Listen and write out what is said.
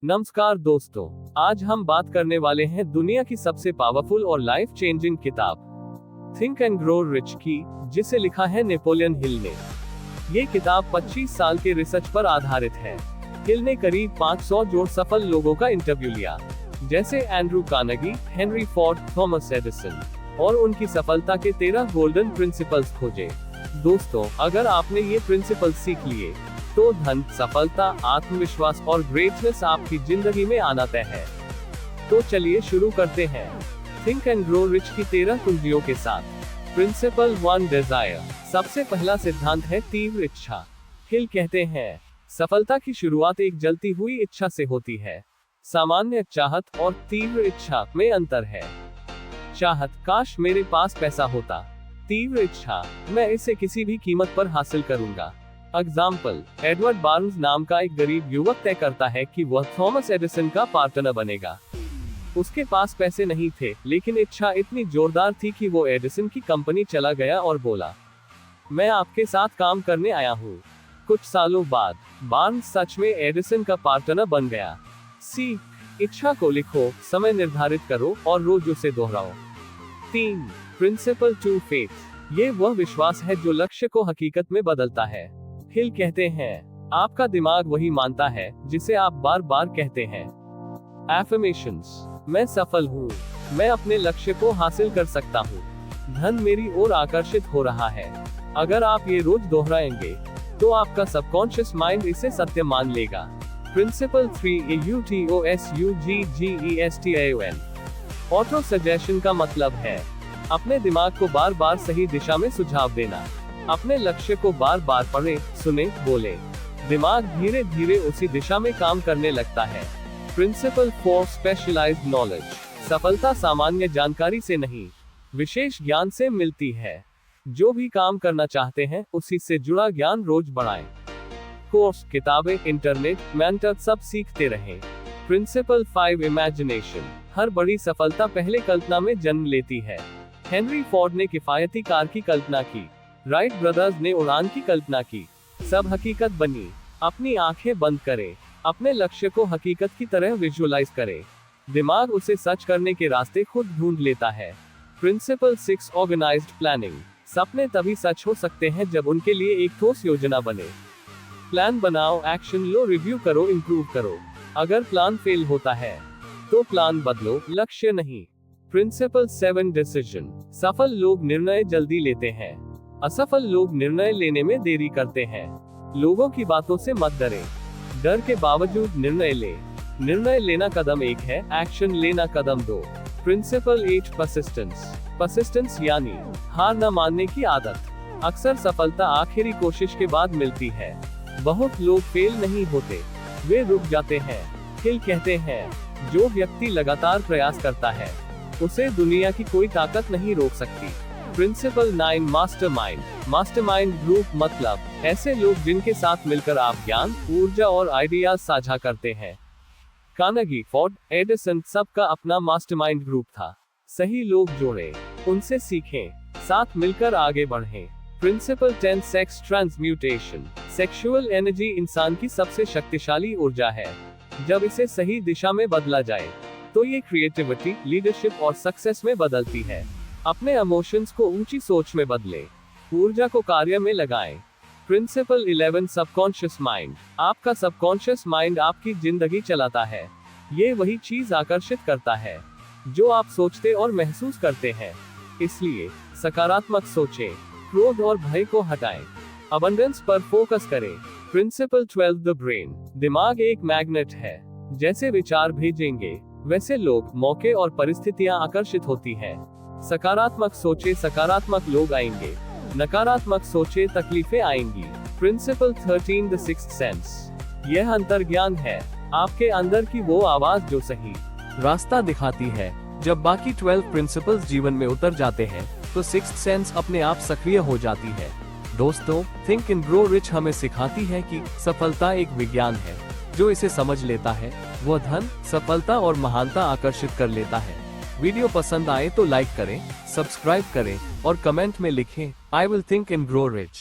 नमस्कार दोस्तों, आज हम बात करने वाले हैं दुनिया की सबसे पावरफुल और लाइफ चेंजिंग किताब थिंक एंड ग्रो रिच की, जिसे लिखा है नेपोलियन हिल ने। ये किताब 25 साल के रिसर्च पर आधारित है। हिल ने करीब 500 जोड़ सफल लोगों का इंटरव्यू लिया, जैसे Andrew Carnegie, Henry Ford, Thomas Edison, और उनकी सफलता के 13 गोल्डन प्रिंसिपल्स खोजे। दोस्तों, अगर आपने ये प्रिंसिपल्स सीख लिए तो धन, सफलता, आत्मविश्वास और ग्रेटनेस आपकी जिंदगी में आना तय है। तो चलिए शुरू करते हैं थिंक एंड ग्रो रिच की 13 कुंजियों के साथ। Principle 1, desire. सबसे पहला सिद्धांत है तीव्र इच्छा। हिल कहते हैं, सफलता की शुरुआत एक जलती हुई इच्छा से होती है। सामान्य चाहत और तीव्र इच्छा में अंतर है। चाहत, काश मेरे पास पैसा होता। तीव्र इच्छा, मैं इसे किसी भी कीमत पर हासिल करूंगा। एग्जाम्पल, एडवर्ड बार्न्स नाम का एक गरीब युवक तय करता है कि वह थॉमस एडिसन का पार्टनर बनेगा। उसके पास पैसे नहीं थे, लेकिन इच्छा इतनी जोरदार थी कि वो एडिसन की कंपनी चला गया और बोला, मैं आपके साथ काम करने आया हूँ। कुछ सालों बाद बार्न्स सच में एडिसन का पार्टनर बन गया। सी, इच्छा को लिखो, समय निर्धारित करो और रोज उसे दोहराओ। 3, प्रिंसिपल 2, फेथ। ये वह विश्वास है जो लक्ष्य को हकीकत में बदलता है। हिल कहते हैं, आपका दिमाग वही मानता है जिसे आप बार बार कहते हैं। एफर्मेशंस, मैं सफल हूँ, मैं अपने लक्ष्य को हासिल कर सकता हूँ, धन मेरी ओर आकर्षित हो रहा है। अगर आप ये रोज दोहराएंगे तो आपका सबकॉन्शियस माइंड इसे सत्य मान लेगा। Principal 3, AUTOSUGGESTION। ऑटो सजेशन का मतलब है अपने दिमाग को बार बार सही दिशा में सुझाव देना। अपने लक्ष्य को बार बार पढ़े, सुने, बोले। दिमाग धीरे धीरे उसी दिशा में काम करने लगता है। Principle 4, specialised knowledge. सफलता सामान्य जानकारी से नहीं, विशेष ज्ञान से मिलती है। जो भी काम करना चाहते हैं उसी से जुड़ा ज्ञान रोज बढ़ाएं। कोर्स, किताबें, इंटरनेट, मेंटर, सब सीखते रहें। Principal 5, imagination. हर बड़ी सफलता पहले कल्पना में जन्म लेती है। हेनरी फोर्ड ने किफायती कार की कल्पना की, राइट ब्रदर्स ने उड़ान की कल्पना की, सब हकीकत बनी। अपनी आंखें बंद करें, अपने लक्ष्य को हकीकत की तरह विजुअलाइज करें। दिमाग उसे सच करने के रास्ते खुद ढूंढ लेता है। Principle 6, organised planning. सपने तभी सच हो सकते हैं जब उनके लिए एक ठोस योजना बने। प्लान बनाओ, एक्शन लो, रिव्यू करो, इंप्रूव करो। अगर प्लान फेल होता है तो प्लान बदलो, लक्ष्य नहीं। Principle 7, decision. सफल लोग निर्णय जल्दी लेते हैं, असफल लोग निर्णय लेने में देरी करते हैं। लोगों की बातों से मत डरे, डर के बावजूद निर्णय ले। निर्णय लेना कदम 1 है, एक्शन लेना कदम 2। Principal 8, persistence. परसिस्टेंस यानी हार न मानने की आदत। अक्सर सफलता आखिरी कोशिश के बाद मिलती है। बहुत लोग फेल नहीं होते, वे रुक जाते हैं। हिल कहते हैं, जो व्यक्ति लगातार प्रयास करता है उसे दुनिया की कोई ताकत नहीं रोक सकती। Principal 9, mastermind. मास्टरमाइंड ग्रुप मतलब ऐसे लोग जिनके साथ मिलकर आप ज्ञान, ऊर्जा और आइडियाज साझा करते हैं। कार्नेगी, फोर्ड, एडिसन, सबका अपना मास्टरमाइंड ग्रुप था। सही लोग जोड़े, उनसे सीखें, साथ मिलकर आगे बढ़ें। Principle 10, sex transmutation. Sexual energy इंसान की सबसे शक्तिशाली ऊर्जा है। जब इसे सही दिशा में बदला जाए तो ये क्रिएटिविटी, लीडरशिप और सक्सेस में बदलती है। अपने इमोशंस को ऊंची सोच में बदले, ऊर्जा को कार्य में लगाएं। Principle 11, subconscious mind. आपका सबकॉन्शियस माइंड आपकी जिंदगी चलाता है। ये वही चीज आकर्षित करता है जो आप सोचते और महसूस करते हैं। इसलिए सकारात्मक सोचें, क्रोध और भय को हटाएं, अबंडेंस पर फोकस करें। Principle 12, the brain. दिमाग एक मैग्नेट है, जैसे विचार भेजेंगे वैसे लोग, मौके और परिस्थितियां आकर्षित होती हैं। सकारात्मक सोचे, सकारात्मक लोग आएंगे। नकारात्मक सोचे, तकलीफें आएंगी। Principle 13, the sixth sense. यह अंतर्ज्ञान है, आपके अंदर की वो आवाज जो सही रास्ता दिखाती है। जब बाकी 12 प्रिंसिपल्स जीवन में उतर जाते हैं तो सिक्स्थ सेंस अपने आप सक्रिय हो जाती है। दोस्तों, थिंक एंड ग्रो रिच हमें सिखाती है कि सफलता एक विज्ञान है। जो इसे समझ लेता है वह धन, सफलता और महानता आकर्षित कर लेता है। वीडियो पसंद आए तो लाइक करें, सब्सक्राइब करें और कमेंट में लिखें, I will think and grow rich.